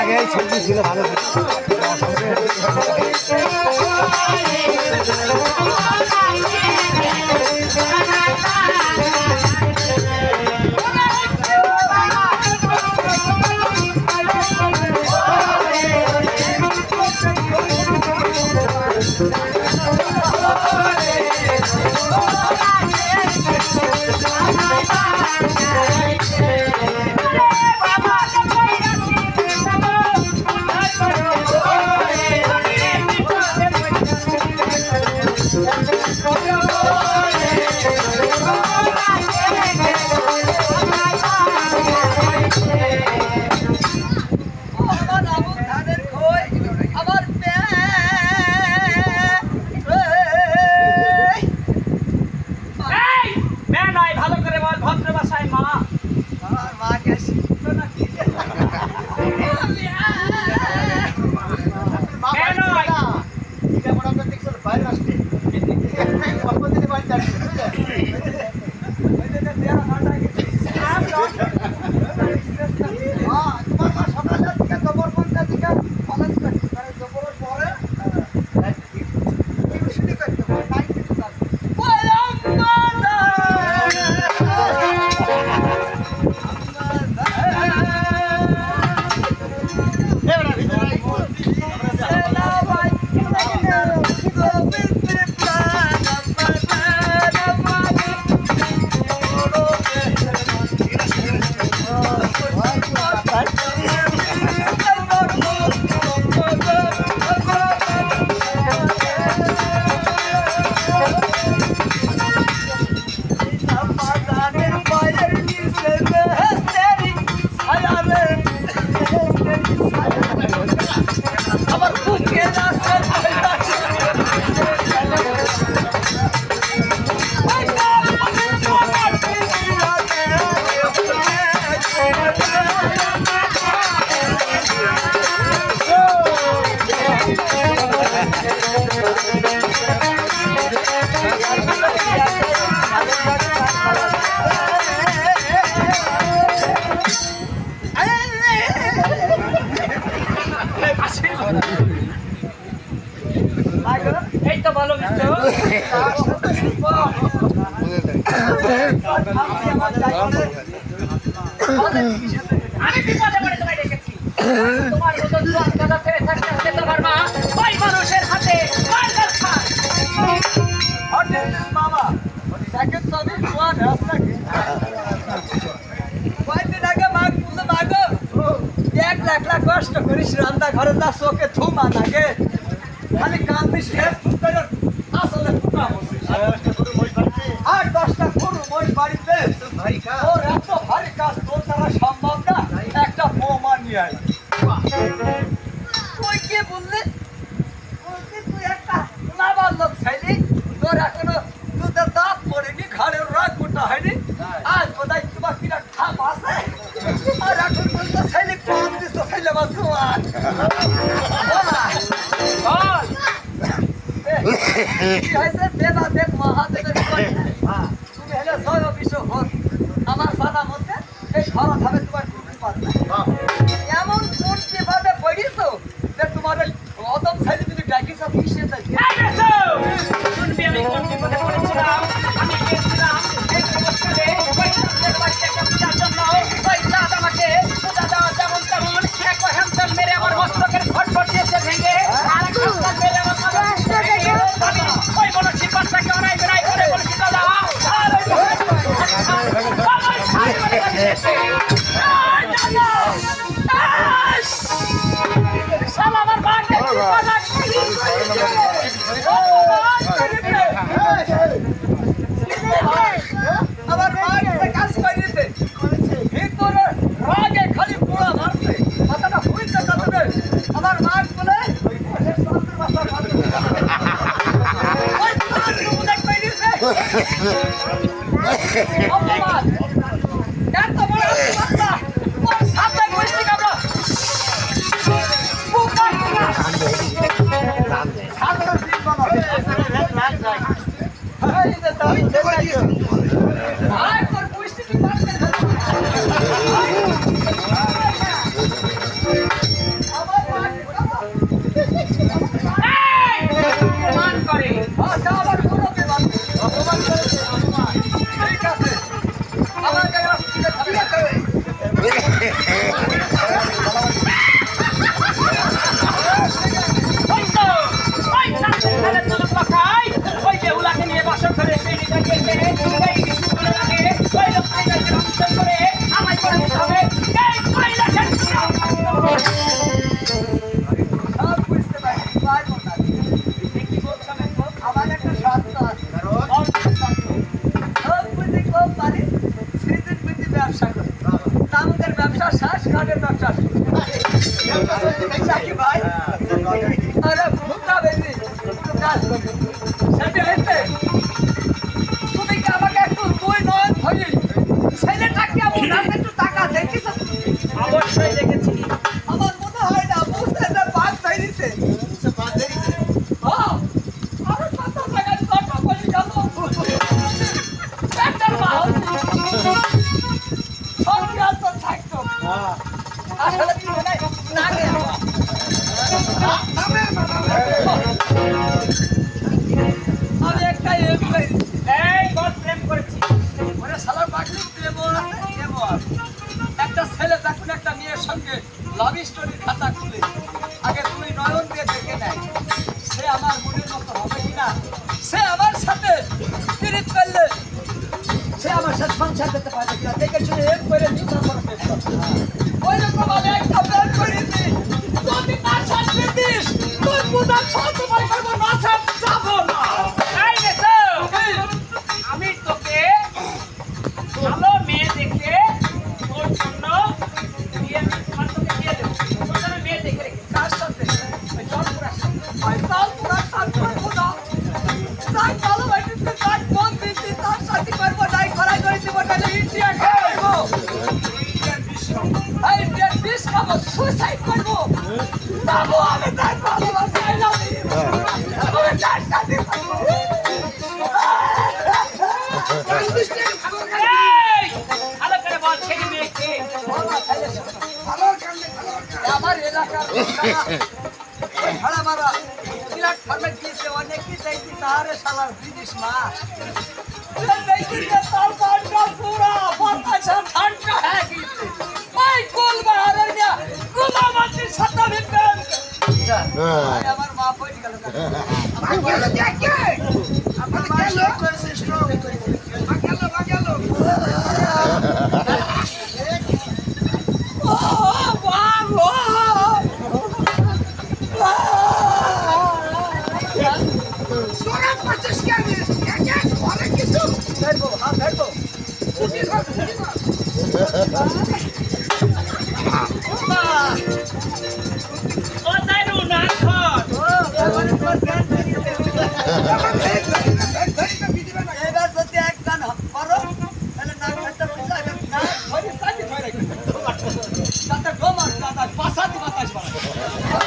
আগে ছবি ছিল ভালো এই তো ভালো মিত্র আমি বিপদে পড়ে তোমায় ডেকেছি তোমার মতো জোয়ান গাদা ছেড়ে থাকতে হলে তোমার মা ওই মানুষের হাতে মারধর খায় মামা দেখেন তো আমি জোয়ান আপনাকে কয়েকদিন আগে মাগ বললো মাগো 1 লাখ লাখ কষ্ট করিস রান্না ঘরে যা চোখে ধুমা লাগে খালি কান্দিস আসলে আর 10টা গরু মহিষ বাড়িতে ওর এত ভারী কাজ তোর দ্বারা সম্ভব না একটা বোমা নিয়ে আয় তুই কে বললি তুই একটা নাবালক ছেলে তোর এখনো দুধের দাঁত পড়েনি ঘরের রাগ মোটা হয়নি আজ বোধহয় তোমার কিনা ঠাপ আছে আর এখন বলতো ছেলে কম দিস ছেলে বাসু আর কি হয়েছে দেবা দেব মহাদেবের তুমি হেলে জয় বিশ্ব হোক আমার জানা মধ্যে এই ঘর হবে তোমার কুকুর এমন কোন বিপদে পড়িস যে তোমার অদম ছেলে যদি ডাকিস কিসে শুনবি আমি কোন বিপদে পড়েছিলাম আমি গিয়েছিলাম এই অবস্থানে ওই চাঁদের বাড়িতে একটা পূজার জন্য ওই চাঁদ আমাকে পূজা দেওয়া যেমন তেমন এক হ্যামসন মেরে আমার মস্তকের ঘটঘট দিয়েছে ভেঙে আর এক হ্যামসন মেরে আমার ওই মনসী পাঠটাকে অনাই বেড়াই করে বলছি দাদা আমার বাড়িতে আমার মা কাজ করেছে ভিতরে রাগে খালি পোড়া মারছে মাথাটা হুইতে যাচ্ছে আমার মা বলে আয় তোর পুষ্টি কি মারতে ধরো। আবার প্রমাণ করে আচ্ছা আবার কোনো বিবাদ অপমান করেছে অপমান ঠিক আছে আমার গায়ে আসতে খাবে ওই তো ওই সাথে খেলে তুলুক পাখাই ওই যে উলাকে নিয়ে বাসর করে সেই নিটা গেছে এই স্কুলে লাগে ওই লোকটাকে অংশন করে আমায় করে দিতে হবে এই কয়লা খেলছি সব বুঝতে পারি পারবো না কি বলছেন এখন আমার একটা শর্ত আছে সব বুঝি কম পারি সেদিন বুঝি ব্যবসা করি তামুকের ব্যবসা শেষ কাঠের ব্যবসা নাকি ভাই আরে ভুট্টা বেশি কোনো কাজ করি সেটা হইতে তুমি কি আমাকে একটু দুই নয় ধরি ছেলেটাকে আমার কাছে একটু টাকা দেখিস অবশ্যই দেখেছি আমার মনে হয় না বুঝতে যে বাদ ধরিছে হ্যাঁ আরে কত জায়গায় কত বলি গেল একটা বাহন সব কাজ তো থাকতো আসলে কি মনে না গে আমি একটা এম করি এই বল প্রেম করেছি ওরে শালা পাগলি প্রেমও আছে এমও আছে একটা ছেলে যখন একটা মেয়ের সঙ্গে লাভ স্টোরির খাতা খুলে আগে তুই নয়ন দিয়ে দেখে নেয় সে আমার মনের মতো হবে কিনা সে আমার সাথে পিরিত করলে সে আমার সাথে সংসার করতে পারবে কিনা দেখে শুনে এম করে নিতে পারবে ওই রকম আমি একটা প্রেম করেছি যদি তার সাথে দিস তুই বুঝা সব তোমার করবো না সব যাবো না এই গেছো আমি তোকে ভালো মেয়ে দেখে তোর জন্য বিয়ে তোমার তোকে দিয়ে দেবো তোর জন্য মেয়ে দেখে রেখেছি কার সাথে ওই জলপুরার সাথে ওই জলপুরার সাথে করবো না তাই ভালো বাড়িতে তাই ফোন দিচ্ছি তার সাথে করবো নাই খরাই করে দেবো তাহলে ইন্ডিয়া খাবো এই ইন্ডিয়ার বিষ খাবো সুইসাইড করবো যাবো আমি তাই ভালোবাসি আই লাভ ইউ আমি তার সাথে করবো এই ভালো করে বল ছেলে মেয়েকে আমার এলাকার ভাড়া মারা বিরাট ফার্মে দিয়েছে অনেক কি চাইছি তাহারে শালার বিদেশ মা আমার মা পড়ে গেল আমার মা স্ট্রোক করেছে স্ট্রোক গেল ধরবো হাত ধরবো ও দাইরু না খট এবার যদি এক গান পারো তাহলে নাক ঘাটটা বুঝলা না ধরে সাথে ধরে তাতে গোমার দাদা পাশাতে বাতাস বাড়ায়